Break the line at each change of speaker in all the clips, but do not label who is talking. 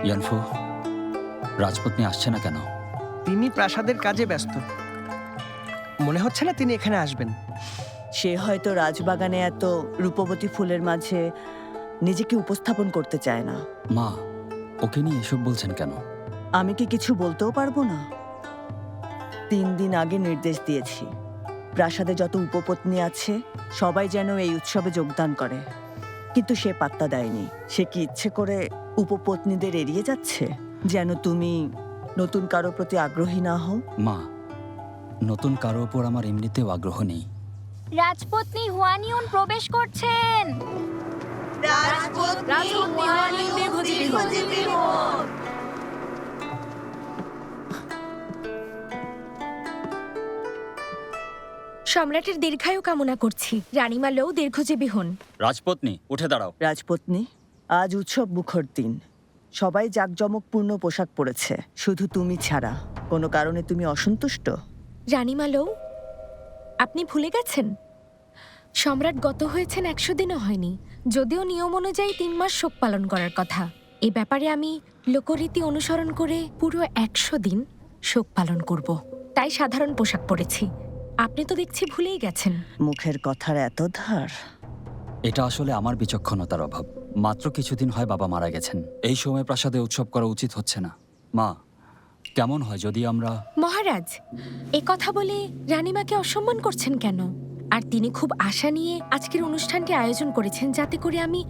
ইয়ানফু, রাজপত্নী আসছে না কেন?
তিনি প্রাসাদের কাজে ব্যস্ত। মনে হচ্ছে না তিনি এখানে আসবেন।
সে হয়তো রাজবাগানে এত রূপবতী ফুলের মাঝে নিজেকে উপস্থাপন করতে চায় না।
মা, ওকে নিয়ে এসব বলছেন কেন?
আমি কি কিছু বলতেও পারবো না? 3 দিন আগে নির্দেশ দিয়েছি, প্রাসাদে যত উপপত্নী আছে সবাই যেন এই উৎসবে যোগদান করে। কিন্তু সে পাত্তা দেয়নি। সে কি ইচ্ছে করে উপপত্নীদের এড়িয়ে যাচ্ছে যেন তুমি নতুন কারো প্রতি আগ্রহী না হও?
মা, নতুন কারো ওপর আমার এমনিতেও আগ্রহ নেই।
রাজপত্নী হুয়ানিউন প্রবেশ করছেন।
সম্রাটের দীর্ঘায়ু কামনা করছি। রানীমা লৌ দীর্ঘজীবী হন।
রাজপত্নী, উঠে দাঁড়াও।
রাজপত্নী, আজ উৎসব মুখর দিন। সবাই জাঁকজমকপূর্ণ পোশাক পরেছে, শুধু তুমি ছাড়া। কোনো কারণে তুমি অসন্তুষ্ট?
রানীমা লৌ, আপনি ভুলে গেছেন সম্রাট গত হয়েছেন 100 দিনও হয়নি। যদিও নিয়ম অনুযায়ী 3 মাস শোক পালন করার কথা, এ ব্যাপারে আমি লোকরীতি অনুসরণ করে পুরো 100 দিন শোক পালন করব। তাই সাধারণ পোশাক পরেছি। আপনি তো দেখছি ভুলেই গেছেন।
মুখের কথার এত ধার।
এটা আসলে আমার বিচক্ষণতার অভাব। মাত্র কিছুদিন হয় বাবা মারা গেছেন। এই সময় প্রাসাদে উৎসব করা উচিত হচ্ছে না। মা, কেমন হয় যদি আমরা...
মহারাজ, এ কথা বলে রানীমাকে অসম্মান করছেন কেন? আর তিনি খুব আশা নিয়ে আজকের অনুষ্ঠানটি আয়োজন করেছেন যাতে করে আমি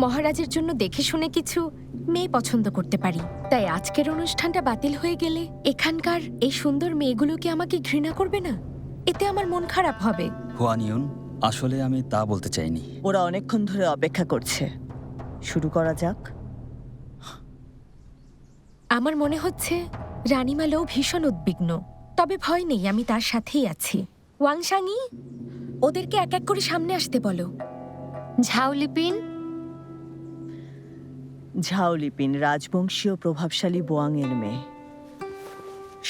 মহারাজের জন্য দেখে শুনে কিছু মেয়ে পছন্দ করতে পারি। তাই আজকের অনুষ্ঠানটা বাতিল হয়ে গেলে এখানকার এই সুন্দর মেয়েগুলো কি আমাকে ঘৃণা করবে না? এতে আমার মন খারাপ হবে।
হুয়ানিউন, আসলে আমি তা বলতে চাইনি।
ওরা অনেকক্ষণ ধরে অপেক্ষা করছে, শুরু করা যাক।
আমার মনে হচ্ছে রানীমা লৌ ভীষণ উদ্বিগ্ন। তবে ভয় নেই, আমি তার সাথেই আছি। ওয়াংশাংই, ওদেরকে এক এক করে সামনে আসতে বলো।
ঝাউলিপিন,
ঝাউলিপিন রাজবংশীয় প্রভাবশালী বোয়াংয়ের মেয়ে।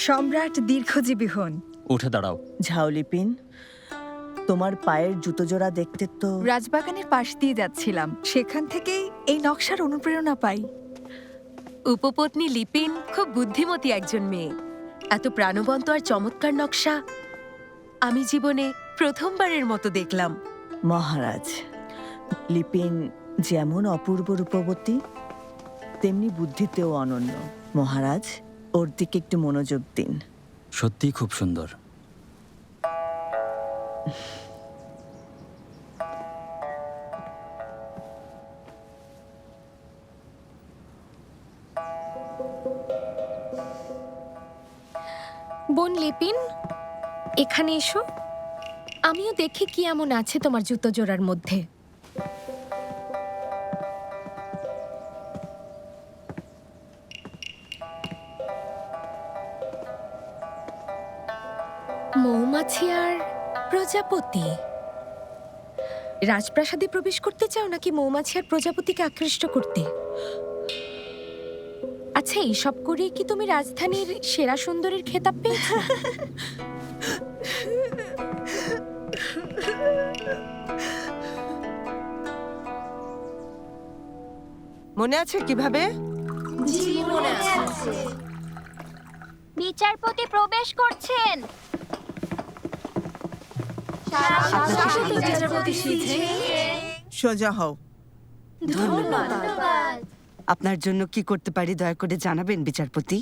সম্রাট দীর্ঘজীবী হন।
উঠে দাঁড়াও।
ঝাউলিপিন, তোমার পায়ের জুতোজোড়া দেখতে তো...
রাজবাগানের পাশ দিয়ে যাচ্ছিলাম, সেখান থেকেই এই নকশার অনুপ্রেরণা পাই।
উপপত্নী লিপিন খুব বুদ্ধিমতী একজন মেয়ে। এত প্রাণবন্ত আর চমৎকার নকশা আমি জীবনে প্রথমবারের মতো দেখলাম।
মহারাজ, লিপিন যেমন অপূর্ব রূপবতী তেমনি বুদ্ধিতেও অনন্য। মহারাজ, ওর দিকে একটু মনোযোগ দিন।
সত্যিই খুব সুন্দর।
বোন লিপিন, এখানে এসো। আমিও দেখি কি এমন আছে তোমার জুতো জোড়ার মধ্যে। মৌমাছি আর প্রজাপতি। রাজপ্রাসাদে প্রবেশ করতে চাও নাকি মৌমাছি আর প্রজাপতিকে আকৃষ্ট করতে? আচ্ছা, এইসব করে কি তুমি রাজধানীর সেরা সুন্দরীর খেতাব পেয়েছো?
মনে আছে কিভাবে?
বিচারপতি প্রবেশ করছেন।
সোজা হও।
আপনার জন্য কি করতে পারি দয়া করে জানাবেন বিচারপতি।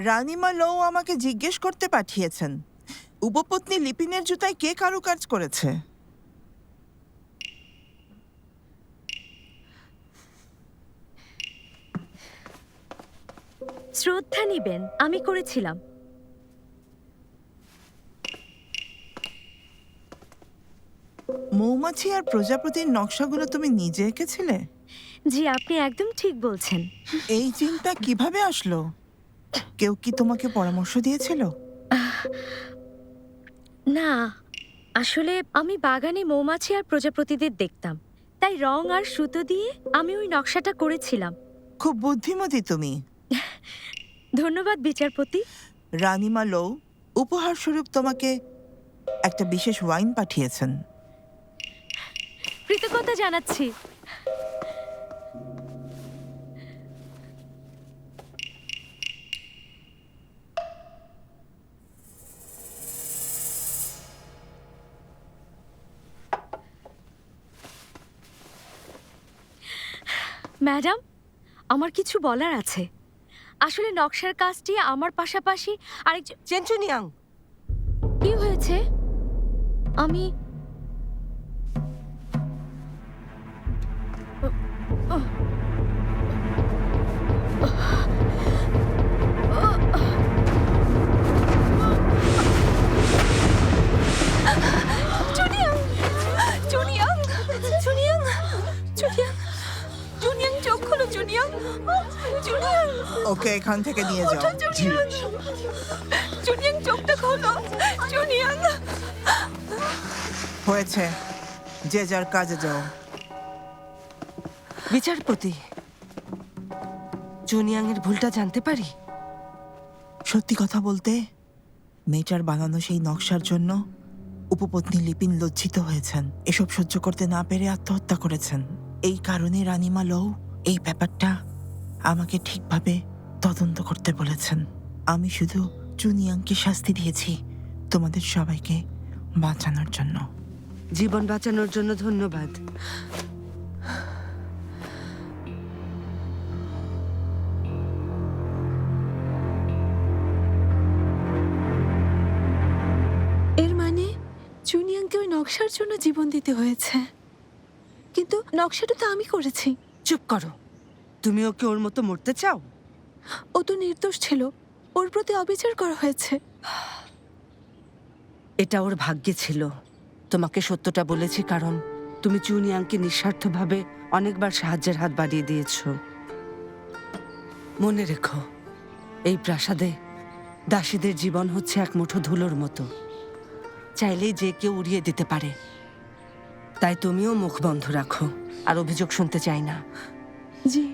রানীমা লৌ আমাকে জিজ্ঞেস করতে পাঠিয়েছেন, উপপত্নী লিপিনের জুতায় কে কারুকাজ করেছে।
শ্রদ্ধা নিবেন, আমি করেছিলাম।
মৌমাছি আর প্রজাপতির নকশাগুলো তুমি নিজে এঁকেছিলে?
জি, আপনি একদম ঠিক বলছেন।
এই চিন্তা কিভাবে আসলো? কেউ কি তোমাকে পরামর্শ দিয়েছিল?
না, আসলে আমি বাগানে মৌমাছি আর প্রজাপতিদের দেখতাম, তাই রং আর সুতো দিয়ে আমি ওই নকশাটা করেছিলাম।
খুব বুদ্ধিমতী তুমি।
ধন্যবাদ বিচারপতি।
রানীমা লৌ উপহার স্বরূপ তোমাকে একটা বিশেষ ওয়াইন পাঠিয়েছেন।
কৃতজ্ঞতা জানাচ্ছি। ম্যাডাম, আমার কিছু বলার আছে। আসলে নকশার কাজটি আমার পাশাপাশি আরেকজন।
চেনচুনিয়াং,
কি হয়েছে? আমি জুনিয়াং, জুনিয়াং, জুনিয়াং, জুনিয়াং, জুনিয়াং, চোখ খোলো জুনিয়াং, জুনিয়াং,
ওকে এখান থেকে নিয়ে যাও।
জুনিয়াং, জুনিয়াং, চোখটা খোলো জুনিয়াং।
হয়েছে, যে যার কাজে যাও।
বিচারপতি, জুনিয়াং এর ভুলটা জানতে পারি?
সত্যি কথা বলতে, মেয়েটার বানানো সেই নকশার জন্য উপপত্নী লিপিন লজ্জিত হয়েছেন। এসব সহ্য করতে না পেরে আত্মহত্যা করেছেন। এই কারণে রানীমা লৌ এই ব্যাপারটা আমাকে ঠিকভাবে তদন্ত করতে বলেছেন। আমি শুধু জুনিয়াংকে শাস্তি দিয়েছি তোমাদের সবাইকে বাঁচানোর জন্য।
জীবন বাঁচানোর জন্য ধন্যবাদ।
এর মানে জুনিয়াংকে ওই নকশার জন্য জীবন দিতে হয়েছে, কিন্তু নকশাটা তো আমি করেছি।
চুপ করো, তুমি ওকে ওর মতো মরতে চাও?
ও তো নির্দোষ ছিল, ওর প্রতি অবিচার করা হয়েছে।
এটা ওর ভাগ্যে ছিল। তোমাকে সত্যটা বলেছি কারণ তুমি জুনিয়াংকে নিঃস্বার্থভাবে অনেকবার সাহায্যের হাত বাড়িয়ে দিয়েছো। মনে রেখো, এই প্রাসাদে দাসীদের জীবন হচ্ছে এক মুঠো ধুলোর মতো, চাইলেই যে কেউ উড়িয়ে দিতে পারে। তাই তুমিও মুখ বন্ধ রাখো, আর অভিযোগ শুনতে চাই না।
জি।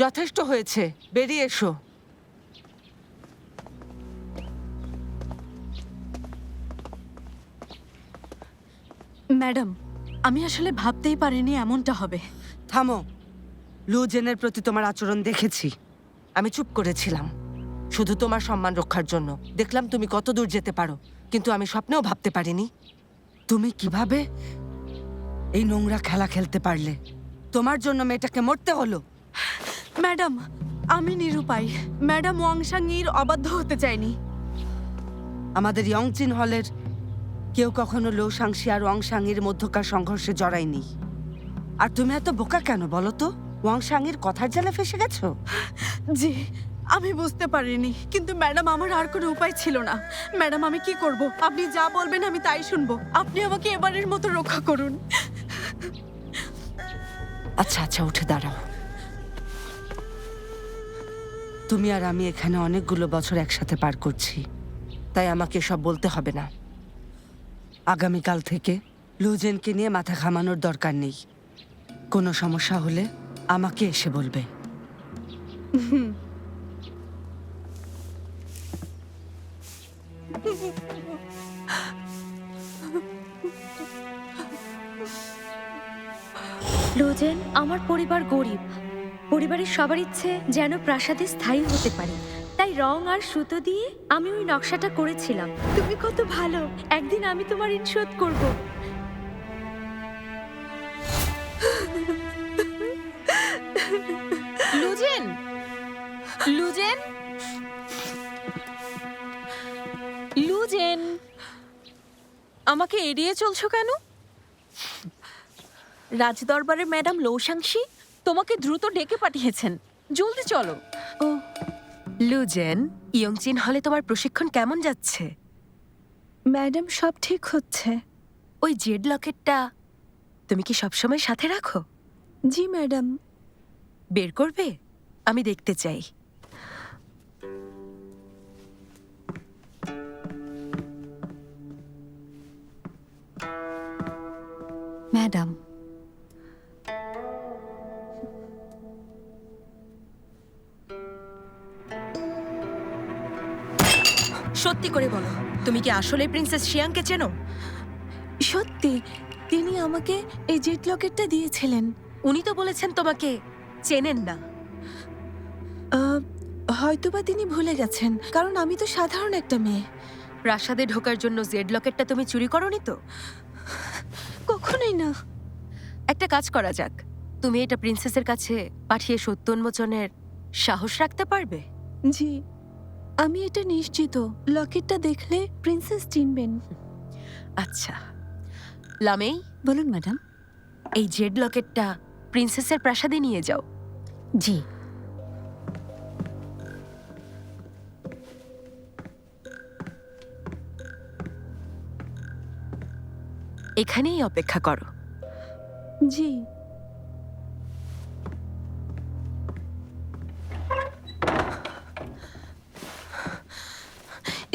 যথেষ্ট হয়েছে, বেরিয়ে এসো।
ম্যাডাম, আমি আসলে ভাবতেই পারিনি এমনটা হবে।
থামো। লু জেনের প্রতি তোমার আচরণ দেখেছি, আমি চুপ করেছিলাম শুধু তোমার সম্মান রক্ষার জন্য। দেখলাম তুমি কত দূর যেতে পারো, কিন্তু আমি স্বপ্নেও ভাবতে পারিনি তুমি কিভাবে এই নোংরা খেলা খেলতে পারলে। তোমার জন্য মেয়েটাকে মরতে হলো।
ম্যাডাম, আমি নিরুপায়। ম্যাডাম ওয়াংসাংয়ের অবাধ্য হতে চাইনি।
আমাদের ইয়ংচিন হলের কেউ কখনো লো সাংশি আর ওয়াংসাংয়ের মধ্যকার সংঘর্ষে জড়ায়নি। আর তুমি এত বোকা কেন বলো তো? ওয়াংসাংয়ের কথার জালে ফেসে গেছো।
জি, আমি বুঝতে পারিনি, কিন্তু ম্যাডাম আমার আর কোনো উপায় ছিল না। ম্যাডাম, আমি কি করব? আপনি যা বলবেন আমি তাই শুনবো। আপনি আমাকে এবারের মতো রক্ষা করুন।
আচ্ছা আচ্ছা, উঠে দাঁড়াও। তুমি আর আমি এখানে অনেকগুলো বছর একসাথে পার করছি, তাই আমাকে সব বলতে হবে না। আগামীকাল থেকে লুজেনকে নিয়ে মাথা ঘামানোর দরকার নেই। কোনো সমস্যা হলে আমাকে এসে বলবে।
লুজেন, আমার পরিবার গরিব। পরিবারের সবার ইচ্ছে যেন প্রাসাদে স্থায়ী হতে পারে, তাই রং আর সুতো দিয়ে আমি ওই নকশাটা করেছিলাম। তুমি কত ভালো, একদিন আমি তোমার ঋণ শোধ করব।
লুজেন, লুজেন, লুজেন, আমাকে এড়িয়ে চলছো কেন? রাজদরবারের ম্যাডাম লৌসাংশী তোমাকে দ্রুত ডেকে পাঠিয়েছেন, জলদি চলো।
ও,
লুজেন, ইয়ংচিন হলে তোমার প্রশিক্ষণ কেমন যাচ্ছে?
ম্যাডাম, সব ঠিক হচ্ছে।
ওই জেড লকেটটা তুমি কি সবসময় সাথে রাখো?
জি ম্যাডাম।
বের করবে? আমি দেখতে চাই।
ম্যাডাম,
সত্যি করে বলো, তুমি কি আসলে প্রিন্সেস শিয়াংকে চেনো?
সত্যি তিনি আমাকে এই জেট লকেটটা দিয়েছিলেন।
উনি তো বলেছেন তোমাকে চেনেন না।
হয়তোবা তিনি ভুলে গেছেন, কারণ আমি তো সাধারণ একটা মেয়ে।
প্রাসাদে ঢোকার জন্য জেড লকেটটা তুমি চুরি করনি তো?
কখনোই না।
একটা কাজ করা যাক, তুমি এটা প্রিন্সেসের কাছে পাঠিয়ে সত্য উন্মোচনের সাহস রাখতে পারবে?
জি, আমি এটা নিশ্চিত লকেটটা দেখলে প্রিন্সেস চিনবেন।
আচ্ছা লামেই,
বলুন ম্যাডাম।
এই জেড লকেটটা প্রিন্সেসের প্রাসাদে নিয়ে যাও।
জি।
এখানেই অপেক্ষা করো।
জি।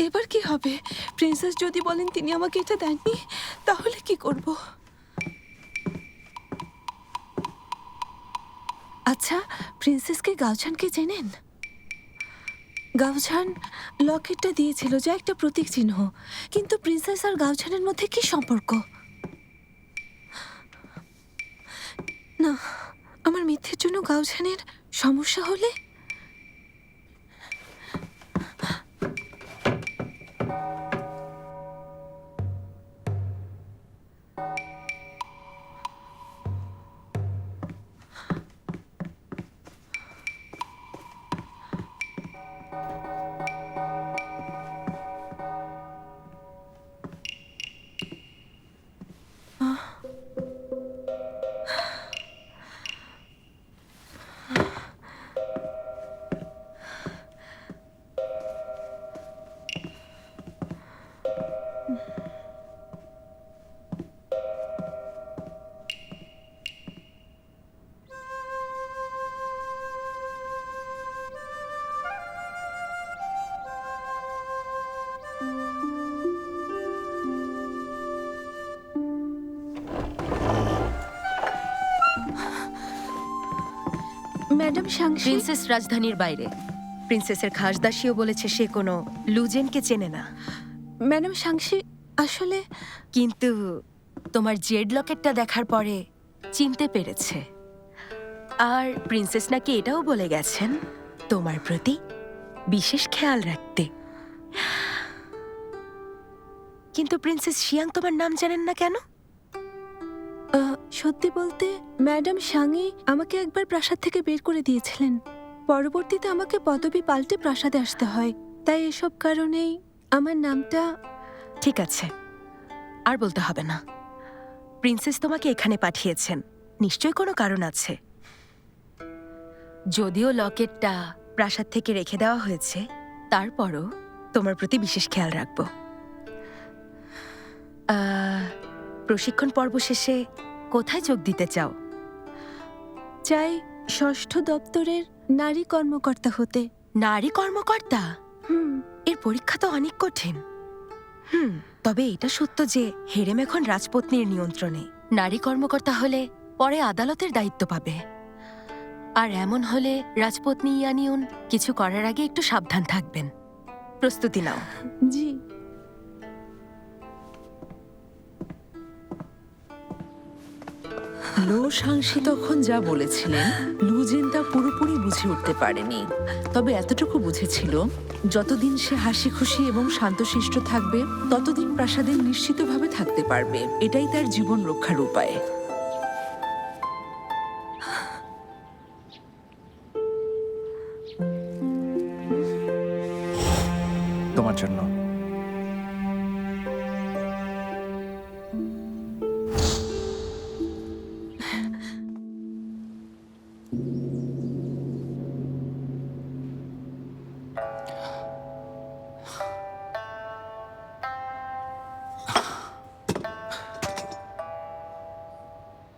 এবার কি হবে? প্রিন্সেস যদি বলেন তিনি আমাকে এটা দেননি, তাহলে কি করব? আচ্ছা, প্রিন্সেসকে গাউছানকে চেনেন? গাউছান লকেটটা দিয়েছিল, যা একটা প্রতীক চিহ্ন। কিন্তু প্রিন্সেস আর গাউছানের মধ্যে কি সম্পর্ক? না, আমার মিথ্যের জন্য গাউছানের সমস্যা হলে? ম্যাডাম সাংশি,
প্রিন্সেস রাজধানীর বাইরে। প্রিন্সেসের খাসদাসীও বলেছে সে কোনো লুজেনকে চেনে না।
ম্যাডাম সাংশি আসলে
কিন্তু তোমার জেড লকেটটা দেখার পরে চিনতে পেরেছে। আর প্রিন্সেস নাকি এটাও বলে গেছেন তোমার প্রতি বিশেষ খেয়াল রাখতে। কিন্তু প্রিন্সেস শিয়াং তোমার নাম জানেন না কেন?
সত্যি বলতে ম্যাডাম সাংই আমাকে একবার প্রাসাদ থেকে বের করে দিয়েছিলেন। পরবর্তীতে আমাকে পদবি পাল্টে প্রাসাদে আসতে হয়, তাই এসব কারণেই আমার নামটা।
ঠিক আছে, আর বলতে হবে না। প্রিন্সেস তোমাকে এখানে পাঠিয়েছেন, নিশ্চয়ই কোনো কারণ আছে। যদিও লকেটটা প্রাসাদ থেকে রেখে দেওয়া হয়েছে, তারপরও তোমার প্রতি বিশেষ খেয়াল রাখব। প্রশিক্ষণ পর্ব শেষে কোথায় যোগ দিতে চাও?
চাই ষষ্ঠ দপ্তরের নারী কর্মকর্তা হতে।
নারী কর্মকর্তা? এর পরীক্ষা তো অনেক কঠিন। তবে এটা সত্য যে হেরেম এখন রাজপত্নীর নিয়ন্ত্রণে। নারী কর্মকর্তা হলে পরে আদালতের দায়িত্ব পাবে। আর এমন হলে রাজপত্নী ইয়ানিউন কিছু করার আগে একটু সাবধান থাকবেন। প্রস্তুতি নাও।
জি।
লো সাংশি তখন যা বলেছিলেন লুজেন তা পুরোপুরি বুঝে উঠতে পারেনি, তবে এতটুকু বুঝেছিল যতদিন সে হাসি খুশি এবং শান্তশিষ্ট থাকবে ততদিন প্রাসাদে নিশ্চিতভাবে থাকতে পারবে। এটাই তার জীবন রক্ষার উপায়।
তোমার জন্য।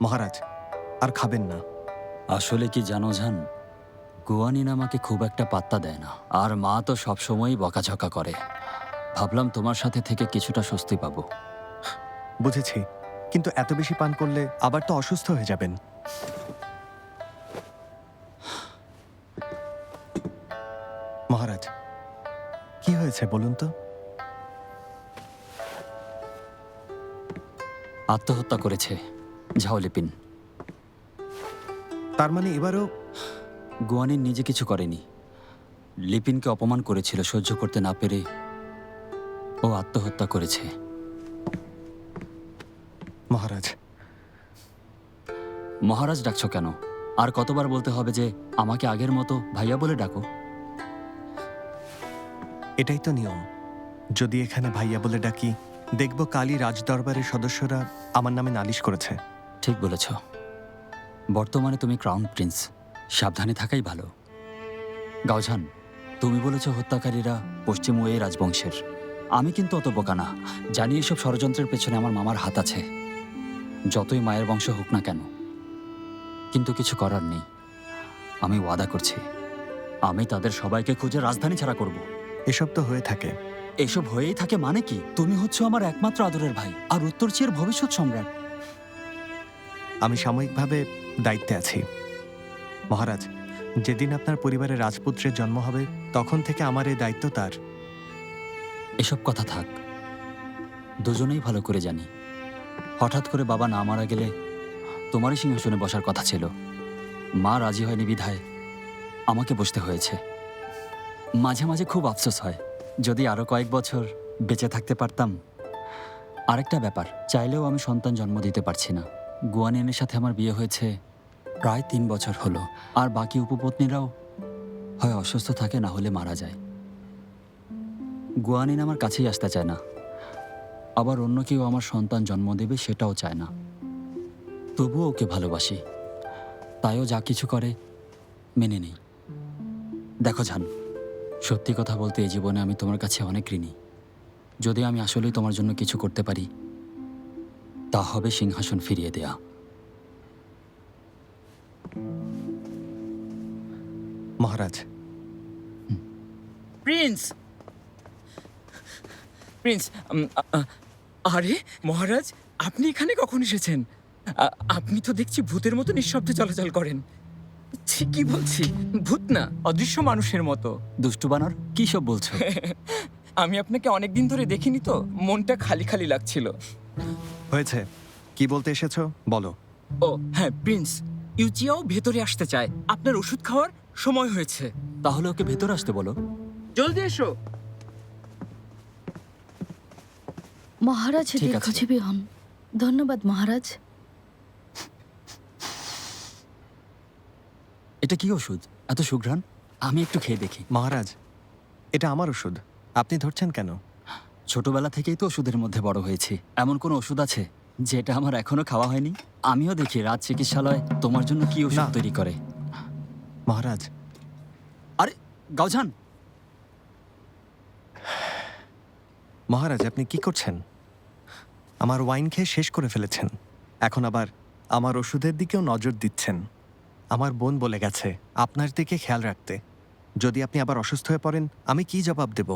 মহারাজ, আর খাবেন না।
আসলে কি জানো জান, গুয়ানিন আমাকে খুব একটা পাত্তা দেয় না, আর মা তো সবসময়ই বকাঝকা করে। ভাবলাম তোমার সাথে থেকে কিছুটা স্বস্তি পাবো।
বুঝেছি, কিন্তু এত বেশি পান করলে আবার তো অসুস্থ হয়ে যাবেন। মহারাজ, কি হয়েছে বলুন তো?
আত্মহত্যা করেছে ঝাওলিপিন।
তার মানে এবারও?
গুয়ানিন নিজে কিছু করেনি, লিপিনকে অপমান করেছিল, সহ্য করতে না পেরে ও আত্মহত্যা করেছে।
মহারাজ,
মহারাজ ডাকছো কেন? আর কতবার বলতে হবে যে আমাকে আগের মতো ভাইয়া বলে ডাকো?
এটাই তো নিয়ম। যদি এখানে ভাইয়া বলে ডাকি, দেখব কালই রাজদরবারের সদস্যরা আমার নামে নালিশ করেছে।
ঠিক বলেছ। বর্তমানে তুমি ক্রাউন প্রিন্স, সাবধানে থাকাই ভালো। গাওঝান, তুমি বলেছ হত্যাকারীরা পশ্চিম ওয়ে রাজবংশের। আমি কিন্তু অত বোকা না, জানি এসব ষড়যন্ত্রের পেছনে আমার মামার হাত আছে, যতই মায়ের বংশ হোক না কেন। কিন্তু কিছু করার নেই। আমি ওয়াদা করছি, আমি তাদের সবাইকে খুঁজে রাজধানী ছাড়া করব।
এসব তো হয়ে থাকে।
এসব হয়েই থাকে মানে কি? তুমি হচ্ছ আমার একমাত্র আদরের ভাই আর উত্তরচীয়ের ভবিষ্যৎ সম্রাট।
আমি সাময়িকভাবে দায়িত্বে আছি। মহারাজ, যেদিন আপনার পরিবারে রাজপুত্রের জন্ম হবে, তখন থেকে আমার এই দায়িত্ব তার।
এসব কথা থাক, দুজনেই ভালো করে জানি হঠাৎ করে বাবা না মারা গেলে তোমারই সিংহাসনে বসার কথা ছিল। মা রাজি হয়নি বিধায় আমাকে বসতে হয়েছে। মাঝে মাঝে খুব আফসোস হয়, যদি আরো কয়েক বছর বেঁচে থাকতে পারতাম। আরেকটা ব্যাপার, চাইলেও আমি সন্তান জন্ম দিতে পারছি না। গুয়ানিনের সাথে আমার বিয়ে হয়েছে প্রায় 3 বছর হলো, আর বাকি উপপত্নীরাও হয় অসুস্থ থাকে, না হলে মারা যায়। গুয়ানিন আমার কাছেই আসতে চায় না, আবার অন্য কেউ আমার সন্তান জন্ম দেবে সেটাও চায় না। তবুও ওকে ভালোবাসি, তাইও যা কিছু করে মেনে নেই। দেখো জান, সত্যি কথা বলতে এই জীবনে আমি তোমার কাছে অনেক ঋণী। যদি আমি আসলেই তোমার জন্য কিছু করতে পারি, তা হবে সিংহাসন ফিরিয়ে দেয়া।
মহারাজ,
প্রিন্স, প্রিন্স, আরে মহারাজ, আপনি এখানে কখন এসেছেন? আপনি তো দেখছি ভূতের মতো নিঃশব্দে চলাচল করেন। ছি, কি বলছি, ভূত না, অদৃশ্য মানুষের মতো।
দুষ্টু বানর, কি সব বলছো?
আমি আপনাকে অনেকদিন ধরে দেখিনি তো, মনটা খালি খালি লাগছিল।
হয়েছে, কি বলতে এসেছো বলো।
ও হ্যাঁ প্রিন্স, ইউচিয়াও ভেতরে আসতে চায়। আপনার ওষুধ খাওয়ার সময় হয়েছে।
তাহলে ওকে ভেতরে আসতে বলো।
জলদি এসো।
মহারাজ
ঠিক আছে।
দীর্ঘজীবী হন। ধন্যবাদ মহারাজ।
এটা কি ওষুধ, এত সুঘ্রাণ? আমি একটু খেয়ে দেখি।
মহারাজ, এটা আমার ওষুধ, আপনি ধরছেন কেন?
ছোটবেলা থেকেই তো ওষুধের মধ্যে বড় হয়েছি। এমন কোনো ওষুধ আছে যেটা আমার এখনো খাওয়া হয়নি? আমিও দেখি রাজ চিকিৎসালয় তোমার জন্য কি ওষুধ
না।
তৈরি করে।
মহারাজ,
আরে গাওঝান,
মহারাজ আপনি কি করছেন? আমার ওয়াইন খেয়ে শেষ করে ফেলেছেন, এখন আবার আমার ওষুধের দিকেও নজর দিচ্ছেন। আমার বোন বলে গেছে আপনার দিকে খেয়াল রাখতে। যদি আপনি আবার অসুস্থ হয়ে পড়েন, আমি কি জবাব দেব?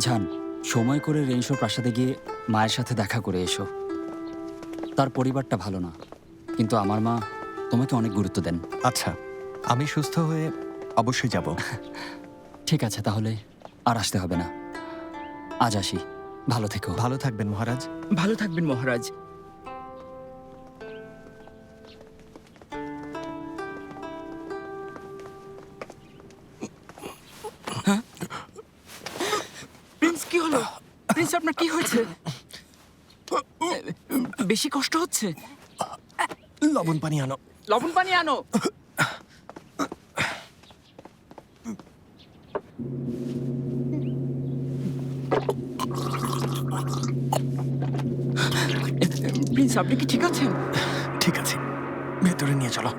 জান, সময় করে রেনশো প্রাসাদে গিয়ে মায়ের সাথে দেখা করে এসো। তার পরিবারটা ভালো না, কিন্তু আমার মা তোমাকে অনেক গুরুত্ব দেন।
আচ্ছা, আমি সুস্থ হয়ে অবশ্যই যাব।
ঠিক আছে, তাহলে আর আসতে হবে না। আজ আসি, ভালো থেকো।
ভালো থাকবেন মহারাজ।
ভালো থাকবেন মহারাজ। হ্যাঁ? প্রিন্স, কি হলো? প্রিন্স, আপনার কি হয়েছে? বেশি কষ্ট হচ্ছে?
লবণ পানি আনো।
লবণ পানি আনো। প্রিন্স, আপনি কি ঠিক আছেন?
ঠিক আছে, ভেতরে নিয়ে চলো।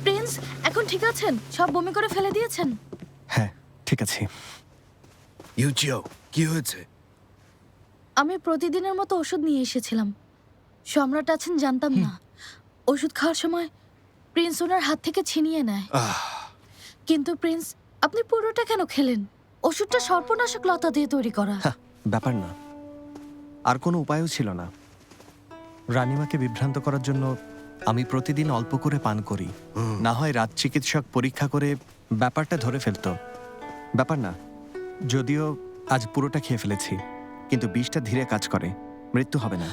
প্রিন্স, এখন ঠিক আছেন? সব বমি করে ফেলে দিয়েছেন?
হ্যাঁ, ঠিক আছে।
ইউচিও, কি হয়েছে?
আমি প্রতিদিনের মতো ওষুধ নিয়ে এসেছিলাম। সম্রাট আছেন জানতাম না। ওষুধ খাওয়ার সময় প্রিন্স ওনার হাত থেকে ছিনিয়ে নেয়। কিন্তু প্রিন্স, আপনি পুরোটা কেন খেলেন? ওষুধটা সর্পনাশক লতা দিয়ে তৈরি করা।
ব্যাপার না, আর কোনো উপায়ও ছিল না। রানীমাকে বিভ্রান্ত করার জন্য আমি প্রতিদিন অল্প করে পান করি। না হয় রাজ চিকিৎসক পরীক্ষা করে ব্যাপারটা ধরে ফেলতো। ব্যাপার না, যদিও আজ পুরোটা খেয়ে ফেলেছি। কিন্তু বিষটা ধীরে কাজ করে, মৃত্যু হবে না।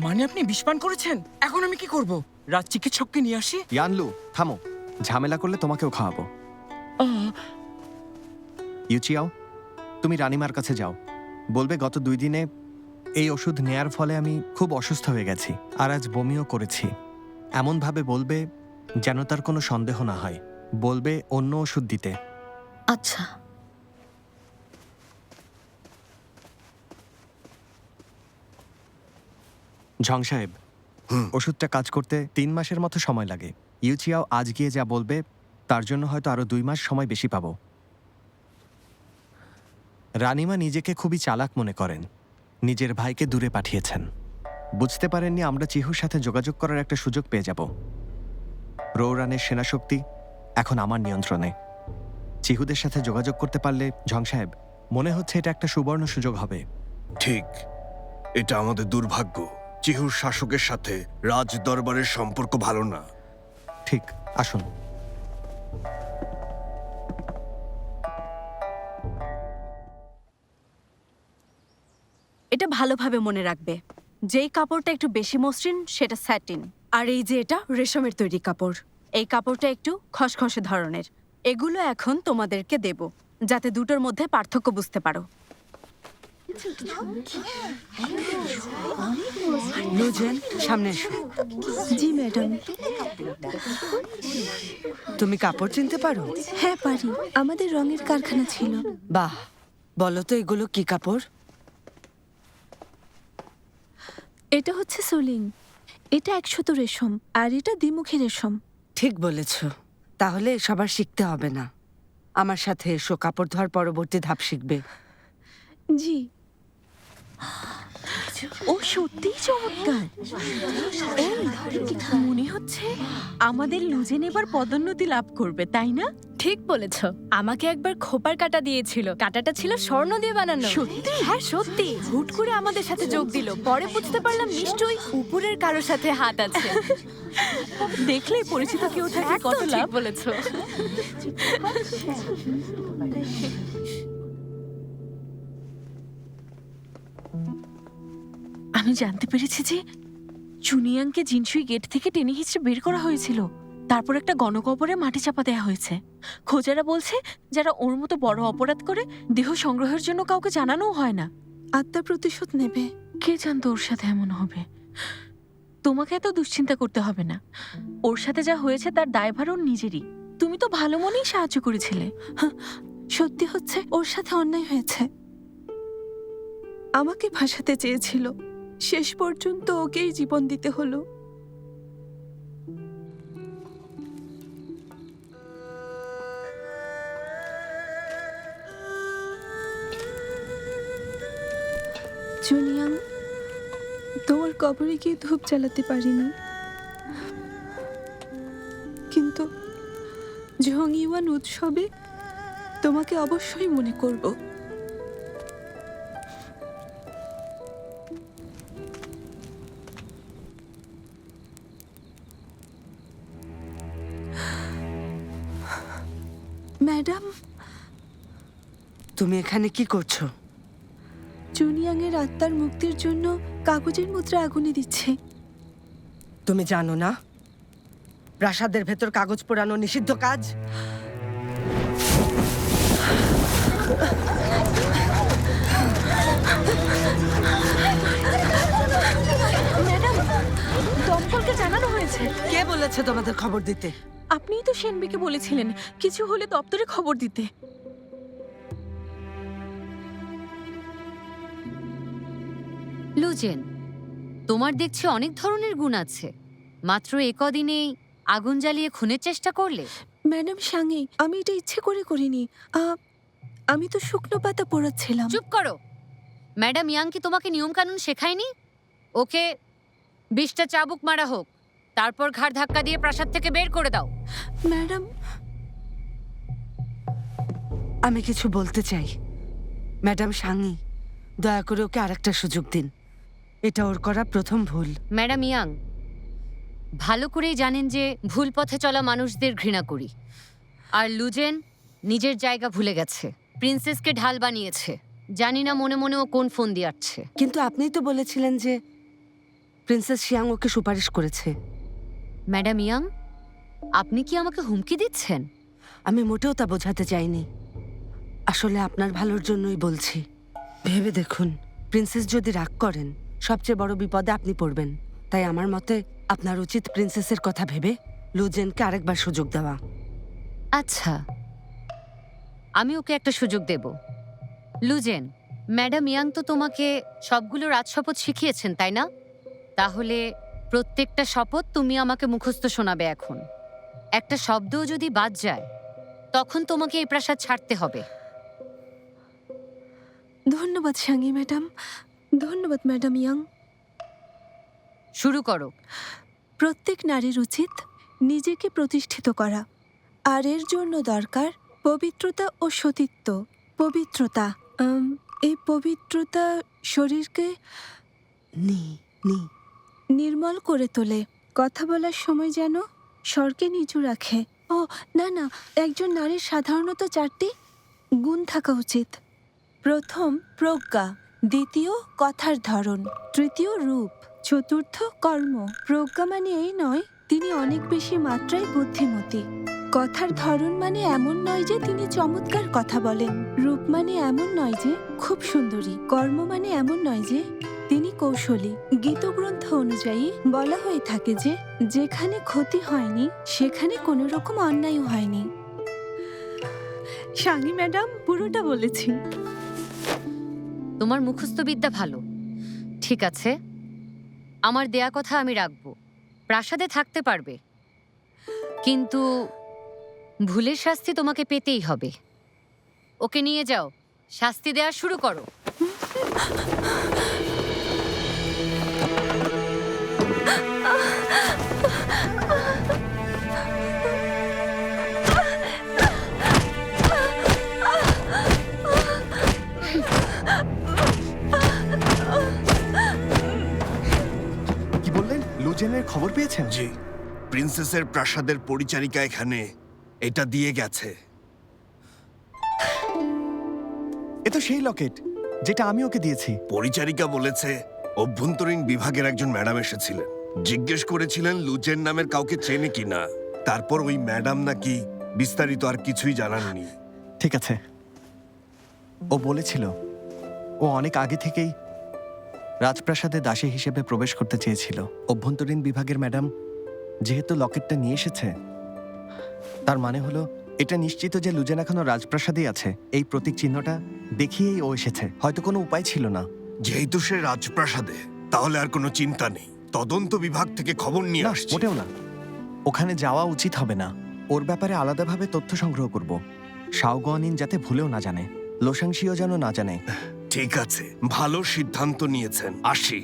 মানে আপনি বিষ পান করেছেন? এখন আমি কি করব? রাজ চিকিৎসককে নিয়ে আসি?
ইয়ানলু, থামো। ঝামেলা করলে তোমাকেও খাওয়াবো। ইউচিয়াও, তুমি রানিমার কাছে যাও, বলবে গত 2 দিনে এই ওষুধ নেয়ার ফলে আমি খুব অসুস্থ হয়ে গেছি, আর আজ বমিও করেছি। এমনভাবে বলবে যেন তার কোনো সন্দেহ না হয়। বলবে অন্য ওষুধ দিতে।
আচ্ছা।
ঝং সাহেব, ওষুধটা কাজ করতে 3 মাসের মতো সময় লাগে। ইউচিয়াও আজ গিয়ে যা বলবে তার জন্য হয়তো আরো 2 মাস সময় বেশি পাবো। রানিমা নিজেকে খুবই চালাক মনে করেন, নিজের ভাইকে দূরে পাঠিয়েছেন। বুঝতে পারেননি আমরা চিহুর সাথে যোগাযোগ করার একটা সুযোগ পেয়ে যাব। রৌরানের সেনাশক্তি এখন আমার নিয়ন্ত্রণে। চিহুদের সাথে যোগাযোগ করতে পারলে ঝং সাহেব, মনে হচ্ছে এটা একটা সুবর্ণ সুযোগ হবে।
ঠিক, এটা আমাদের দুর্ভাগ্য। চিহুর শাসকের সাথে রাজ দরবারের সম্পর্ক ভালো না।
ঠিক, আসুন।
এটা ভালোভাবে মনে রাখবে, যেই কাপড়টা একটু বেশি মসৃণ সেটা স্যাটিন, আর এই যে এটা রেশমের তৈরি কাপড়, এই কাপড়টা একটু খসখসে ধরনের। এগুলো এখন তোমাদেরকে দেব, যাতে দুটোর মধ্যে পার্থক্য বুঝতে পারো।
লুজেন, সামনে এসো।
জি ম্যাডাম।
তুমি কাপড় চিনতে পারো?
হ্যাঁ পারি, আমাদের রঙের কারখানা ছিল।
বাহ, বলো তো এগুলো কি কাপড়?
এটা হচ্ছে সোলিং, এটা 100 রেশম, আর এটা দ্বিমুখী রেশম।
ঠিক বলেছ। তাহলে সবার শিখতে হবে না। আমার সাথে এসো, কাপড় ধোয়ার পরবর্তী ধাপ শিখবে।
জি। ও সত্যিই চমৎকার। মনে হচ্ছে আমাদের লুজেন এবার পদোন্নতি লাভ করবে, তাই না?
ঠিক বলেছ। আমাকে একবার খোপার কাটা দিয়েছিল, কাটাটা ছিল স্বর্ণ দিয়ে বানানো।
সত্যি?
হ্যাঁ সত্যি। হুট করে আমাদের সাথে যোগ দিল, পরে বুঝতে পারলাম নিশ্চয়ই উপরের কারোর সাথে হাত আছে।
দেখলেই পরিচিত কেউ থাকে কত
একদম
লাভ।
ঠিক বলেছ।
আমি জানতে পেরেছি যে চুনিয়াংকে জিনসুই গেট থেকে টেনে হিচড়ে বের করা হয়েছিল, তারপর একটা গণকবরে মাটি চাপা দেয়া হয়েছে। খোঁজারা বলছে যারা ওর মতো বড় অপরাধ করে দেহ সংগ্রহের জন্য কাউকে জানানোও হয় না, আত্মা প্রতিশোধ নেবে। কে জানতো ওর সাথে এমন হবে? তোমাকে এত দুশ্চিন্তা করতে হবে না, ওর সাথে যা হয়েছে তার দায়ভার ওর নিজেরই। তুমি তো ভালো মনেই সাহায্য করেছিলে। সত্যি হচ্ছে ওর সাথে অন্যায় হয়েছে। আমাকে ভাসাতে চেয়েছিল, শেষ পর্যন্ত ওকেই জীবন দিতে হলো। চুনিয়াং, তোমার কবরে গিয়ে ধূপ জ্বালাতে পারিনি, কিন্তু ঝং ইউয়ান উৎসবে তোমাকে অবশ্যই মনে করব। ম্যাডাম,
তুমি এখানে কি করছো?
চুনিয়াং এর আত্মার মুক্তির জন্য কাগজের মুদ্রা আগুনে দিচ্ছে।
তুমি জানো না প্রাসাদের ভেতর কাগজ পোড়ানো নিষিদ্ধ কাজ?
ম্যাডাম, দমকলকে জানানো হয়েছে।
কে বলেছে তোমাদের খবর দিতে?
আপনিই তো সেনবিকে বলেছিলেন কিছু হলে দপ্তরে খবর দিতে।
লুজেন, তোমার দেখছি অনেক ধরনের গুণ আছে। মাত্র একদিনেই আগুন জ্বালিয়ে খুনের চেষ্টা করলে?
ম্যাডাম সাঙ্গি, আমি এটা ইচ্ছে করে করিনি। আমি তো শুকনো পাতা পোড়াচ্ছিলাম।
চুপ করো। ম্যাডাম ইয়াং কি তোমাকে নিয়মকানুন শেখায়নি? ওকে 20টা চাবুক মারা হোক, তারপর ঘাড় ধাক্কা দিয়ে প্রাসাদ থেকে বের করে দাও।
ম্যাডাম,
আমি কিছু বলতে চাই। ম্যাডাম সাঙ্গি, দয়া করে ওকে আরেকটা সুযোগ দিন। এটা ওর করা প্রথম ভুল।
ম্যাডাম ইয়াং ভালো করেই জানেন যে ভুল পথে চলা মানুষদের ঘৃণা করি। আর লুজেন নিজের জায়গা ভুলে গেছে, প্রিন্সেসকে ঢাল বানিয়েছে। জানি না মনে মনে ও কোন ফোন দিয়ে আসছে।
কিন্তু আপনিই তো বলেছিলেন যে প্রিন্সেস শিয়াং ওকে সুপারিশ করেছে।
ম্যাডাম ইয়াং, আপনি কি আমাকে হুমকি দিচ্ছেন?
আমি মোটেও তা বোঝাতে চাইনি। আসলে আপনার ভালোর জন্যই বলছি। ভেবে দেখুন, প্রিন্সেস যদি রাগ করেন সবচেয়ে বড় বিপদে আপনি পড়বেন। তাই আমার মতে আপনার উচিত প্রিন্সেসের কথা ভেবে লুজেনকে আরেকবার সুযোগ দেওয়া।
আচ্ছা, আমি ওকে একটা সুযোগ দেব। লুজেন, ম্যাডাম ইয়াং তো তোমাকে সবগুলো রাজশপথ শিখিয়েছেন, তাই না? তাহলে প্রত্যেকটা শপথ তুমি আমাকে মুখস্থ শোনাবে। এখন একটা শব্দও যদি বাদ যায় তখন তোমাকে এই প্রাসাদ ছাড়তে হবে।
ধন্যবাদ সাঙ্গি ম্যাডাম, ধন্যবাদ ম্যাডাম ইয়াং।
শুরু করো।
প্রত্যেক নারীর উচিত নিজেকে প্রতিষ্ঠিত করা, আর এর জন্য দরকার পবিত্রতা ও সতীত্ব। পবিত্রতা, এই পবিত্রতা শরীরকে নির্মল করে তোলে। কথা বলার সময় যেন স্বরকে নিচু রাখে। ও না না, একজন নারীর সাধারণত 4টি গুণ থাকা উচিত। প্রথম প্রজ্ঞা, দ্বিতীয় কথার ধরন, তৃতীয় রূপ, চতুর্থ কর্ম। প্রজ্ঞা মানে এই নয় তিনি অনেক বেশি মাত্রায় বুদ্ধিমতী। কথার ধরন মানে এমন নয় যে তিনি চমৎকার কথা বলেন। রূপ মানে এমন নয় যে খুব সুন্দরী। কর্ম মানে এমন নয় যে তিনি কৌশলী। গীতগ্রন্থ অনুযায়ী বলা হয়ে থাকে যে যেখানে ক্ষতি হয়নি সেখানে কোনো রকম অন্যায়ও হয়নি। সাঙ্গি ম্যাডাম পুরোটা বলেছি।
তোমার মুখস্থ বিদ্যা ভালো, ঠিক আছে। আমার দেয়া কথা আমি রাখবো। প্রাসাদে থাকতে পারবে, কিন্তু ভুলের শাস্তি তোমাকে পেতেই হবে। ওকে নিয়ে যাও, শাস্তি দেওয়া শুরু করো।
কি বললেন? লুজেনের খবর পেয়েছেন?
জি, প্রিন্সেসের প্রাসাদের পরিচারিকা এখানে এটা দিয়ে গেছে।
এ তো সেই লকেট যেটা আমি ওকে দিয়েছি।
পরিচারিকা বলেছে অভ্যন্তরীণ বিভাগের একজন ম্যাডাম এসেছিলেন, জিজ্ঞেস করেছিলেন লুজেন নামের কাউকে চেনে কিনা। তারপর ওই ম্যাডাম নাকি বিস্তারিত আর কিছুই জানাননি।
ঠিক আছে, ও বলেছিল ও অনেক আগে থেকেই রাজপ্রাসাদে দাসী হিসেবে প্রবেশ করতে চেয়েছিল। অভ্যন্তরীণ বিভাগের ম্যাডাম যেহেতু লকেটটা নিয়ে এসেছে, তার মানে হলো এটা নিশ্চিত যে লুজেন এখনো রাজপ্রাসাদেই আছে। এই প্রতীক চিহ্নটা দেখিয়েই ও এসেছে। হয়তো কোনো উপায় ছিল না।
যেহেতু সে রাজপ্রাসাদে, তাহলে আর কোনো চিন্তা নেই। তদন্ত বিভাগ থেকে খবর নিয়ে আসছে।
মোটেও না, ওখানে যাওয়া উচিত হবে না। ওর ব্যাপারে আলাদাভাবে তথ্য সংগ্রহ করব। শাওগনিন যাতে ভুলেও না জানে, লোসাংশিও যেন না জানে।
ঠিক আছে, ভালো সিদ্ধান্ত নিয়েছেন। আসি।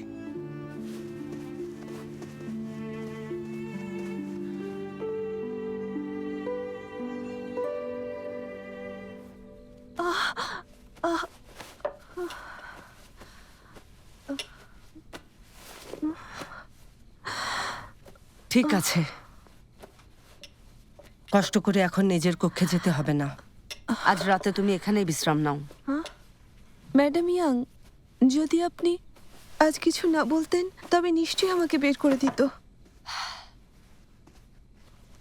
ঠিক আছে, কষ্ট করে এখন নিজের কক্ষে যেতে হবে না। আজ রাতে তুমি এখানেই বিশ্রাম নাও।
ম্যাডাম ইয়াং, যদি আপনি আজ কিছু না বলতেন তবে নিশ্চয়ই আমাকে বের করে দিত।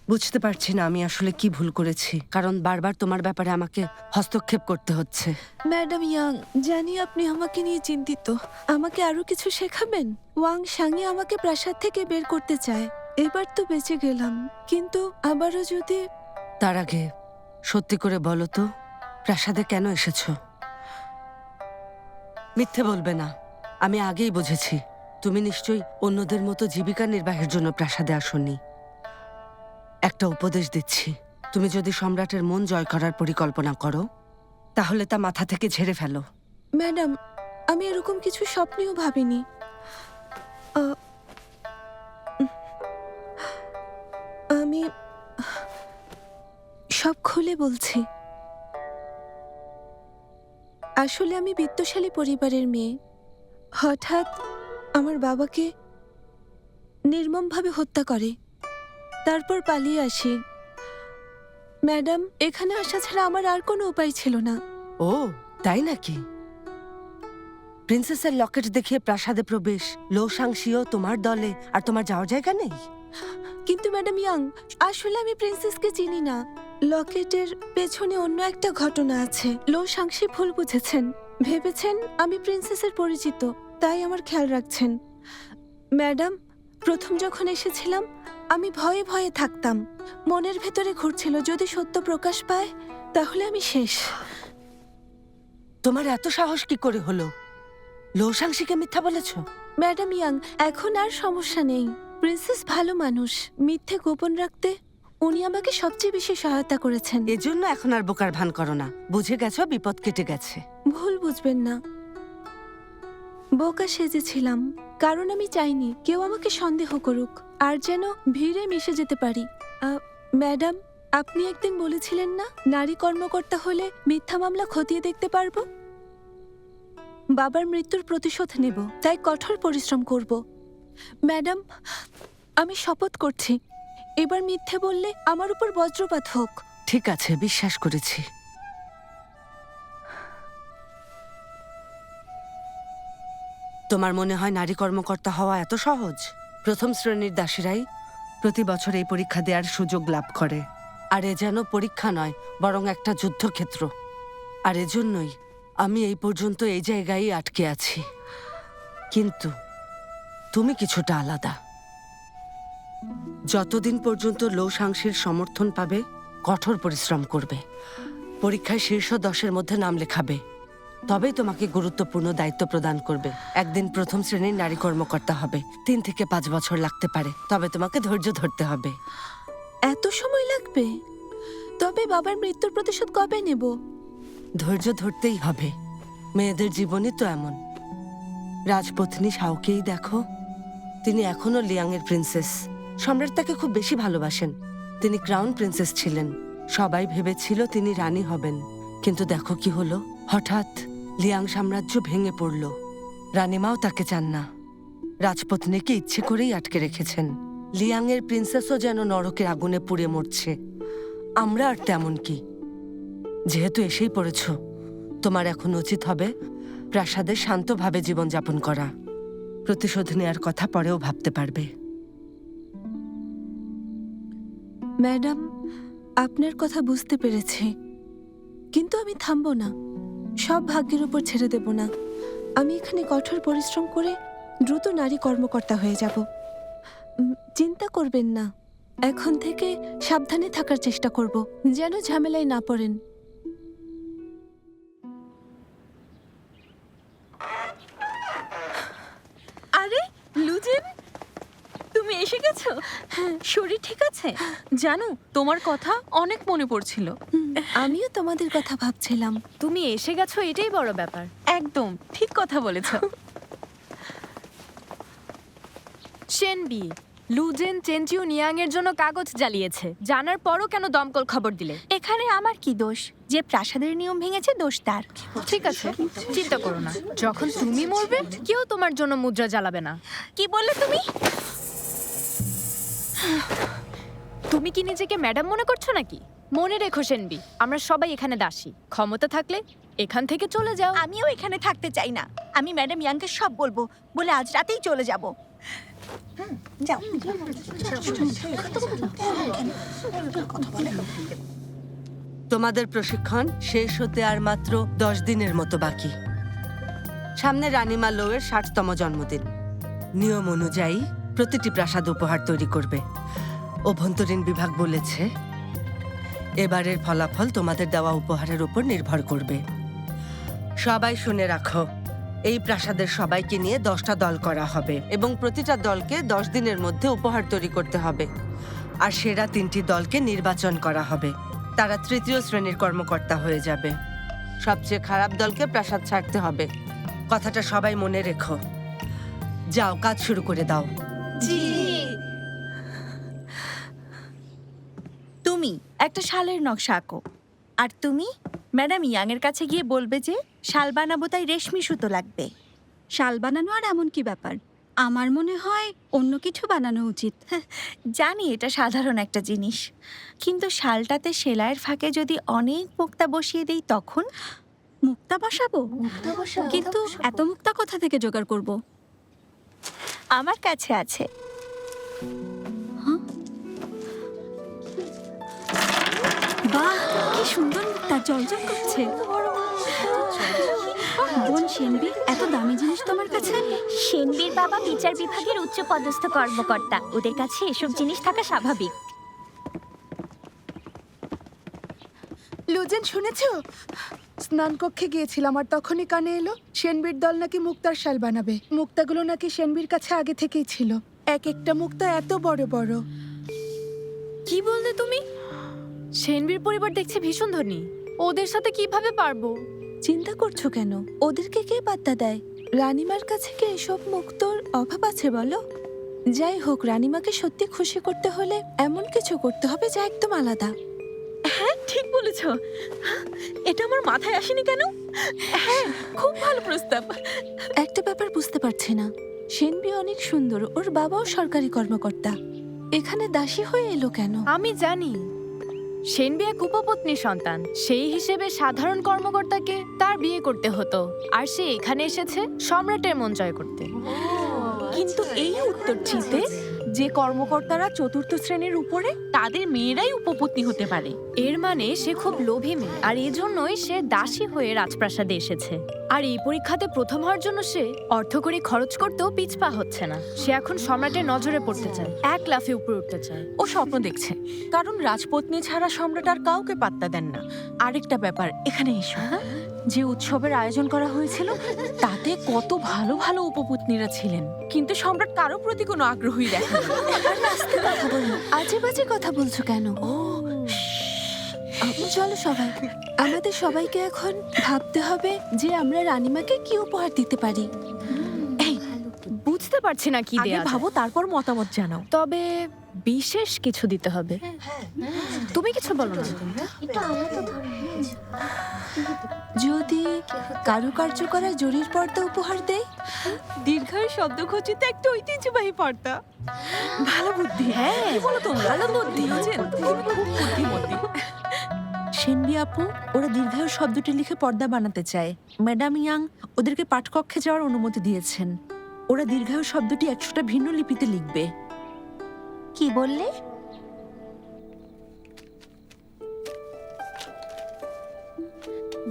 বুঝতে পারছি না আমি আসলে কি ভুল করেছি, কারণ বারবার তোমার ব্যাপারে আমাকে হস্তক্ষেপ করতে হচ্ছে।
ম্যাডাম ইয়াং, জানি আপনি আমাকে নিয়ে চিন্তিত। আমাকে আরো কিছু শেখাবেন? ওয়াং সাংয়ে আমাকে প্রাসাদ থেকে বের করতে চায়। এবার তো বেঁচে গেলাম, কিন্তু আবারও যদি।
তার আগে সত্যি করে বলো তো, প্রাসাদে কেন এসেছো? মিথ্যে বলবে না। আমি আগেই বুঝেছি তুমি নিশ্চয়ই অন্যদের মতো জীবিকা নির্বাহের জন্য প্রাসাদে আসোনি। একটা উপদেশ দিচ্ছি, তুমি যদি সম্রাটের মন জয় করার পরিকল্পনা করো তাহলে তা মাথা থেকে ঝেড়ে ফেলো।
ম্যাডাম, আমি এরকম কিছু স্বপ্নেও ভাবিনি। আমি সব খুলে বলছি। আসলে আমি বিত্তশালী পরিবারের মেয়ে। হঠাৎ আমার বাবাকে নির্মমভাবে হত্যা করে, তারপর পালিয়ে আসি। ম্যাডাম, এখানে আসা ছাড়া আমার আর কোনো উপায় ছিল না।
ও তাই নাকি? প্রিন্সেসের লকেট দেখে প্রাসাদে প্রবেশ, লো সাংশিও তোমার দলে, আর তোমার যাওয়ার জায়গা নেই?
কিন্তু ম্যাডাম ইয়াং, আসলে আমি প্রিন্সেসকে চিনি না। লকেটের পেছনে অন্য একটা ঘটনা আছে। লো সাংশি ভুল বুঝেছেন, ভেবেছেন আমি প্রিন্সেসের পরিচিত, তাই আমার খেয়াল রাখছেন। ম্যাডাম, প্রথম যখন এসেছিলাম আমি ভয়ে ভয়ে থাকতাম, মনের ভেতরে ঘুরছিল যদি সত্য প্রকাশ পায় তাহলে আমি শেষ।
তোমার এত সাহস কি করে হলো? লো সাংশিকে মিথ্যা বলেছ?
ম্যাডাম ইয়াং, এখন আর সমস্যা নেই। প্রিন্সেস ভালো মানুষ, মিথ্যে গোপন রাখতে উনি আমাকে সবচেয়ে বেশি সহায়তা করেছেন।
এজন্য এখন আর বোকার ভান করো না, বুঝে গেছো বিপদ কেটে গেছে।
ভুল বুঝবেন না, বোকা সেজেছিলাম কারণ আমি চাইনি কেউ আমাকে সন্দেহ করুক আর যেন ভিড়ে মিশে যেতে পারি। ম্যাডাম, আপনি একদিন বলেছিলেন না নারী কর্মকর্তা হলে মিথ্যা মামলা খতিয়ে দেখতে পারবো। বাবার মৃত্যুর প্রতিশোধ নেব, তাই কঠোর পরিশ্রম করব। ম্যাডাম, আমি শপথ করছি এবার মিথ্যে বললে আমার উপর বজ্রপাত হোক।
ঠিক আছে, বিশ্বাস করেছি। তোমার মনে হয় নারী কর্মকর্তা হওয়া এত সহজ? প্রথম শ্রেণীর দাসীরাই প্রতি বছর এই পরীক্ষা দেওয়ার সুযোগ লাভ করে, আর এ যেন পরীক্ষা নয় বরং একটা যুদ্ধক্ষেত্র। আর এজন্যই আমি এই পর্যন্ত এই জায়গায় আটকে আছি। কিন্তু তুমি কিছুটা আলাদা। যতদিন পর্যন্ত লো সাংশির সমর্থন পাবে, কঠোর পরিশ্রম করবে, পরীক্ষায় শীর্ষ 10-এর মধ্যে নাম লেখাবে, তবেই তোমাকে গুরুত্বপূর্ণ দায়িত্ব প্রদান করবে। একদিন প্রথম শ্রেণীর নারী কর্মকর্তা হবে, 3 থেকে 5 বছর লাগতে পারে, তবে তোমাকে ধৈর্য ধরতে হবে।
এত সময় লাগবে? তবে বাবার মৃত্যুর প্রতিশোধ কবে নেব?
ধৈর্য ধরতেই হবে, মেয়েদের জীবনই তো এমন। রাজপত্নী শাওকেই দেখো, তিনি এখনো লিয়াংয়ের প্রিন্সেস। সম্রাট তাকে খুব বেশি ভালোবাসেন, তিনি ক্রাউন প্রিন্সেস ছিলেন। সবাই ভেবেছিল তিনি রানী হবেন, কিন্তু দেখো কি হলো। হঠাৎ লিয়াং সাম্রাজ্য ভেঙে পড়ল। রানীমাও তাকে চান না, রাজপত্নীকে ইচ্ছে করেই আটকে রেখেছেন। লিয়াংয়ের প্রিন্সেসও যেন নরকের আগুনে পুড়ে মরছে। আমরা আর তেমন কি। যেহেতু এসেই পড়েছ, তোমার এখন উচিত হবে প্রাসাদে শান্তভাবে জীবনযাপন করা। প্রতিশোধ নেয়ার কথা পরেও ভাবতে পারবে।
ম্যাডাম, আপনার কথা বুঝতে পেরেছি, কিন্তু আমি থামবো না, সব ভাগ্যের উপর ছেড়ে দেব না। আমি এখানে কঠোর পরিশ্রম করে দ্রুত নারী কর্মকর্তা হয়ে যাব। চিন্তা করবেন না, এখন থেকে সাবধানে থাকার চেষ্টা করব, যেন ঝামেলায় না পড়েন।
আরে লুজেন, তুমি এসে গেছো?
হ্যাঁ,
শরীর ঠিক আছে?
জানো তোমার কথা অনেক মনে পড়ছিল। আমিও তোমাদের কথা ভাবছিলাম।
তুমি এসে গেছো, এটাই বড় ব্যাপার।
একদম ঠিক কথা বলেছ।
শেনবি, লুজেন চেনচিউ নিয়াং এর জন্য কাগজ জ্বালিয়েছে, জানার পরও কেন দমকল খবর দিলে?
এখানে আমার কি দোষ? যে প্রাসাদের নিয়ম ভেঙেছে দোষ তার।
ঠিক আছে, চিন্তা করো না, যখন তুমি মরবে কেউ তোমার জন্য মুদ্রা জ্বালাবে না।
কি বললে তুমি?
তুমি কি নিজেকে ম্যাডাম মনে করছো নাকি? মনে রেখো শেনবি, আমরা সবাই এখানে দাসী। ক্ষমতা থাকলে এখান থেকে চলে যাও।
আমিও এখানে থাকতে চাই না। আমি ম্যাডাম ইয়াংকে সব বলবো, বলে আজ রাতেই চলে যাব। যাও।
তোমাদের প্রশিক্ষণ শেষ হতে আর মাত্র 10 দিনের মতো বাকি। সামনে রানীমা লোয়ের 60তম জন্মদিন। নিয়ম অনুযায়ী প্রতিটি প্রাসাদ উপহার তৈরি করবে। অভ্যন্তরীণ বিভাগ বলেছে এবারের ফলাফল তোমাদের দেওয়া উপহারের উপর নির্ভর করবে। সবাই শুনে রাখো, এই প্রাসাদের সবাইকে নিয়ে 10টা দল করা হবে এবং প্রতিটা দলকে 10 দিনের মধ্যে উপহার তৈরি করতে হবে। আর সেরা 3টি দলকে নির্বাচন করা হবে, তারা 3য় শ্রেণীর কর্মকর্তা হয়ে যাবে। সবচেয়ে খারাপ দলকে প্রাসাদ ছাড়তে হবে। কথাটা সবাই মনে রেখো। যাও, কাজ শুরু করে দাও।
তুমি একটা শালের নকশা আঁকো, আর তুমি ম্যাডাম ইয়াং এর কাছে গিয়ে বলবে যে শাল বানাবো, তাই রেশমি সুতো লাগবে।
শাল বানানো আর এমন কি ব্যাপার? আমার মনে হয় অন্য কিছু বানানো উচিত।
জানি এটা সাধারণ একটা জিনিস, কিন্তু শালটাতে সেলাইয়ের ফাঁকে যদি অনেক পোক্তা বসিয়ে দেই তখন
মুক্তা বসাবো? কিন্তু এত মুক্তা কোথা থেকে জোগাড় করব?
আমার কাছে আছে।
বাহ, কি সুন্দর মুক্তা, জলজল করছে। বোন সেনবি, এত দামি জিনিস তোমার কাছে?
সেনবীর বাবা বিচার বিভাগের উচ্চ পদস্থ কর্মকর্তা, ওদের কাছে এসব জিনিস থাকা স্বাভাবিক।
লুজেন, শুনেছো? স্নান কক্ষে গিয়েছিলাম আর তখনই কানে এলো সেনবীর দল নাকি মুক্তার শাল বানাবে। মুক্তাগুলো নাকি সেনবীর কাছে আগে থেকেই ছিল। এক একটা মুক্তা এত বড় বড়।
কি বললে তুমি? সেনবীর পরিবার দেখছি ভীষণ ধনী, ওদের সাথে কিভাবে পারবো?
চিন্তা করছো কেন? ওদেরকে কে পাত্তা দেয়? রানীমার কাছে কি এসব মুক্তোর অভাব আছে বলো? যাই হোক, রানীমাকে সত্যি খুশি করতে হলে এমন কিছু করতে হবে যা একদম আলাদা। হ্যাঁ, ঠিক বলেছ। এটা আমার মাথায় আসেনি কেন? হ্যাঁ, খুব ভালো প্রস্তাব। একটা ব্যাপার বুঝতে পারছি না, সেনবি অনেক সুন্দর, ওর বাবাও সরকারি কর্মকর্তা, এখানে দাসী হয়ে এলো কেন?
আমি জানি সেনবি এক উপপত্নীর সন্তান, সেই হিসেবে সাধারণ কর্মকর্তাকে তার বিয়ে করতে হতো, আর সে এখানে এসেছে সম্রাটের মন জয় করতে।
কিন্তু এই উত্তরটিতে যে কর্মকর্তারা চতুর্থ শ্রেণীর উপরে, তাদের মেয়েরাই উপপত্নী হতে পারে।
এর মানে সে খুব লোভী মেয়ে, আর এজন্যই সে দাসী হয়ে রাজপ্রাসাদে এসেছে। আর এই পরীক্ষাতে প্রথম হওয়ার জন্য সে অর্থকড়ি খরচ করতেও পিছপা হচ্ছে না। সে এখন সম্রাটের নজরে পড়তে চায়, এক লাফে উপরে উঠতে চায়।
ও স্বপ্ন দেখছে, কারণ রাজপত্নী ছাড়া সম্রাট আর কাউকে পাত্তা দেন না। আরেকটা ব্যাপার, এখানে এসো। যে উৎসবের আয়োজন করা হয়েছিল তাতে কত ভালো ভালো উপপত্নীরা ছিলেন, কিন্তু সম্রাট কারো প্রতি কোনো আগ্রহী দেখেন। আজে বাজে কথা বলছো কেন? চলো সবাই, আমাদের সবাইকে এখন ভাবতে হবে যে আমরা রানীমাকে কি উপহার দিতে পারি। এই,
বুঝতে পারছি না কি
আগে
দেয়া
ভাবো, তারপর মতামত জানাও।
তবে বিশেষ কিছু দিতে হবে। তুমি কিছু বলো না।
যদি কারুকার্য করা জরির পর্দা উপহার দেই, দীর্ঘায়ু শব্দখচিত একটা ঐতিহ্যবাহী পর্দা। ভালো বুদ্ধি। হ্যাঁ, কি বলো তোমরা? ভালো বুদ্ধি। তুমি খুব বুদ্ধিমতী। সেনবি আপু, ওরা দীর্ঘায়ু শব্দটি লিখে পর্দা বানাতে চায়। ম্যাডাম ইয়াং ওদেরকে পাঠকক্ষে যাওয়ার অনুমতি দিয়েছেন। ওরা দীর্ঘায়ু শব্দটি 100টা ভিন্ন লিপিতে লিখবে।
কি বললে?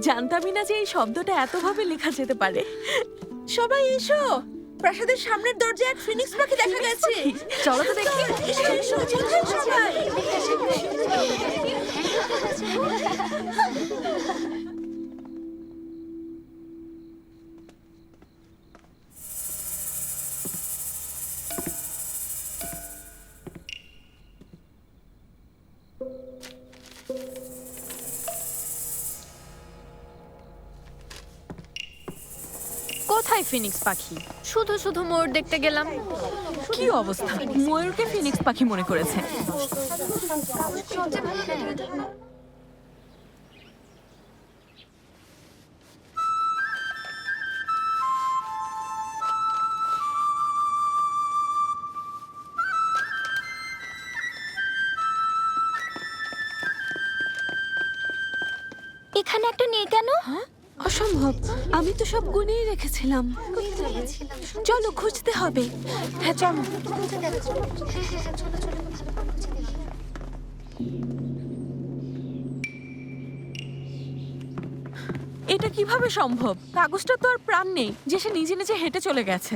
জানতামই না যে এই শব্দটা এতভাবে লেখা যেতে পারে। সবাই এসো, প্রাসাদের সামনের দরজায় এক ফিনিক্স পাখি দেখা গেছে।
চলো তো দেখি। কোথায় ফিনিক্স পাখি? শুধু শুধু ময়ূর দেখতে গেলাম।
কি অবস্থা, ময়ূরকে ফিনিক্স পাখি মনে করেছে।
এখানে একটা নেই কেন?
অসম্ভব, আমি তো সব গুনেই রেখেছিলাম। চলো, খুঁজতে হবে। হ্যাঁ, চলো। এটা কিভাবে সম্ভব? কাগজটা তো আর প্রাণ নেই যে সে নিজে নিজে হেঁটে চলে গেছে।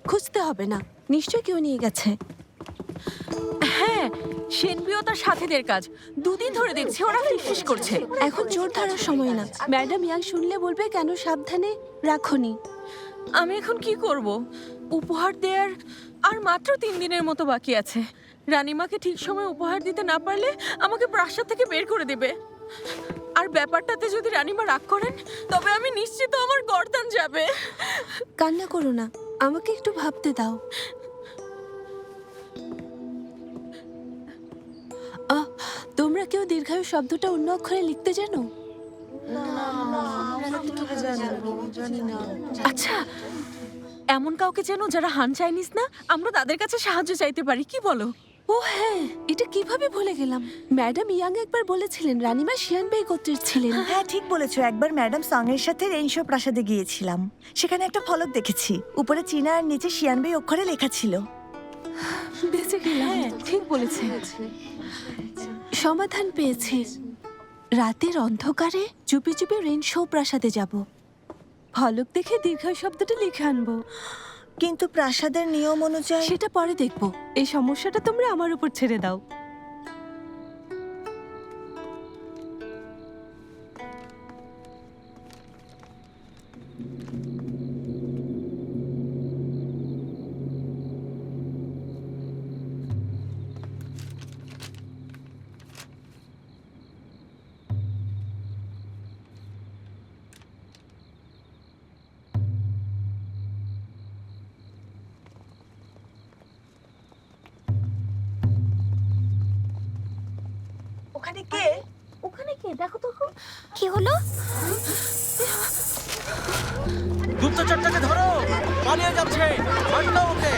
খুঁজতে হবে না, নিশ্চয় কেউ নিয়ে গেছে। হ্যাঁ, সেনবিও তার সাথীদের কাজ। 2 দিন ধরে দেখছি ওরা ফিসফিস করছে। এখন জোর ধরার সময় না। ম্যাডাম ইয়াং শুনলে বলবে কেন সাবধানে রাখোনি। আমি এখন কি করব? উপহার দেওয়ার আর মাত্র 3 দিনের মতো বাকি আছে। রানীমাকে ঠিক সময় উপহার দিতে না পারলে আমাকে প্রাসাদ থেকে বের করে দেবে। আর ব্যাপারটাতে যদি রানীমা রাগ করেন, তবে আমি নিশ্চিত আমার গর্দান যাবে। কান্না করো না, আমাকে একটু ভাবতে দাও। তোমরা কেউ দীর্ঘায়ু শব্দটা অন্য অক্ষরে লিখতে জানো? আচ্ছা, এমন কাউকে চেনো যারা হান চাইনিজ না? আমরা তাদের কাছে সাহায্য চাইতে পারি, কি বলো?
ও হ্যাঁ, এটা কিভাবে ভুলে গেলাম। ম্যাডাম ইয়াং একবার বলেছিলেন রানিমা শিয়ানবেই গোত্রের ছিলেন।
হ্যাঁ ঠিক বলেছো, একবার ম্যাডাম সঙ্গের সাথে রেইনশো প্রাসাদে গিয়েছিলাম। সেখানে একটা ফলক দেখেছি, উপরে চীনা আর নিচে শিয়ানবেই অক্ষরে লেখা ছিল।
বেঁচে গেলাম। ঠিক বলেছে। সমাধান পেয়েছি। রাতের অন্ধকারে চুপি চুপি রেইনশো প্রাসাদে যাব। ফলক দেখে দীর্ঘ শব্দটা লিখে আনবো।
কিন্তু প্রাসাদের নিয়ম অনুযায়ী
সেটা পরে দেখবো। এই সমস্যাটা তোমরা আমার উপর ছেড়ে দাও।
ওখানে কে?
ওখানে কে? দেখো তো কি হলো?
গুপ্তচরটাকে ধরো, পালিয়ে যাচ্ছে, মারলো ওকে।